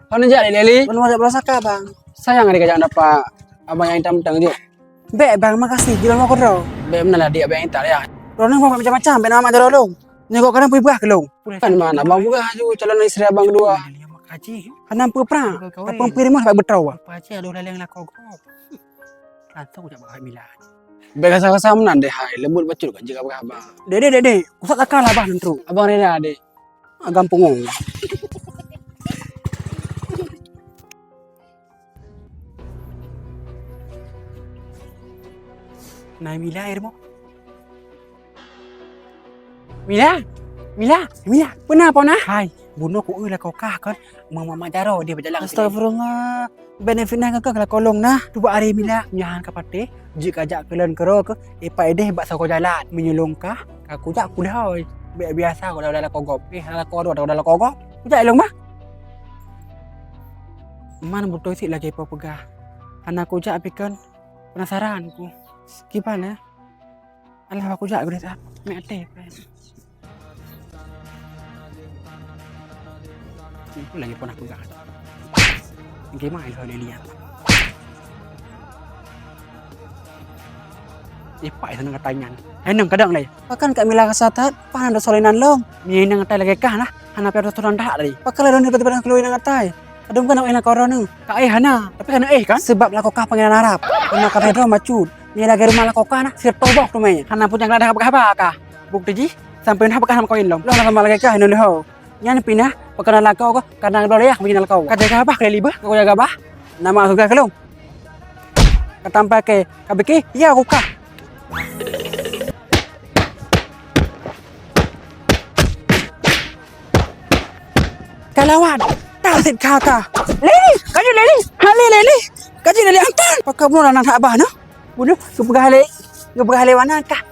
Kau nejak Leli? Belum ada belas saka bang. Sayang adik ajak dapat abang yang hitam tang je. Be bang makasih. Jual mau kau. Be benar lah dia abang yang tak ya. Orang mau macam-macam. Be nama ada orang. Nyokok kadang pergi berah ke lo. Kan mana abang buka haju calon istri abang kedua. Kaji. Kanam perang. Kapang piring mah berterau. Pace ada orang yang lakukan kok. Atau udah bakal mila. Be kasa-kasa menan deh hai lembut bacul kan jika abang. Dede. Usah takkan lah bang nentru. Abang reda adik. Gampung. Nah Mila air mo. Mila. Kenapa nah? Hai, bunuh ku lah kau kah kan? Mama jaro dia berjalan. Astagfirullah. Benefitnya kan kalau kolong nah. Dua hari Mila nyahan kapate. Jika ajak kalian kero ke, ipai deh bakso kau jalan. Menyulung kah? Aku jak ku dah. Biasa kau dah kogop. Dah kau dah kogop. Ku jak elong mah. Mana betul sih lagi pegah. Anak aku jak pikan penasaran ku. Gimana? Alah aku jak berita. Mete. Itu lagi pun aku gak. Gimana kalau dia lihat? Ipak itu nang tangan. Nang kadang lagi. Pakan kak Mila kesatan, pahan ada solinan long. Ni nang ngatai lagi kah nah? Hana perlu turun dah tadi. Pakai lalu tiba-tiba keluar nang ngatai. Kadang kan nak enak korang nang. Kak hana, tapi kan kan? Sebab lah kau kah panggil Arab. Kena kata dia macut. Ni lagi rumah lah kau kah nah. Sir tobok tu main. Hana pun jangan ada apa-apa kah? Bukti ji sampai nak pakai sama kau long. Lo nak lagi kah ini lo. Nyan pindah pakai nak kau kau kadang boleh ya begini kau. Kata jaga apa kali libah? Kau jaga apa? Nama suka kelong. Katampa ke kabiki? Ya aku kah. Kalawan, tasit kata. Leli, kaji Leli, hale Leli, kaji Leli angkan. Pakai bunuh anak abah no? Bunuh, kebegale mana kah?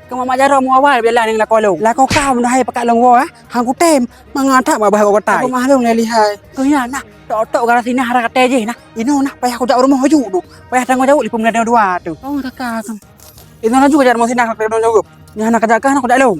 Kamu majaro mu awal bila ning lakolong. Lakau kau dah hai pakai longwo hang kutem mangatak abah kau tai. Aku mahlung Leli hai. Kau ya nah, tok gara sini hara kate je nah. Ino nah payah aku jak rumah haju tu. Payah tanggung jauh 5 menit dua tu. Oh takkan. Ino nah juga jar mau sini nak jauh. Ni anak kerjakan aku dak long.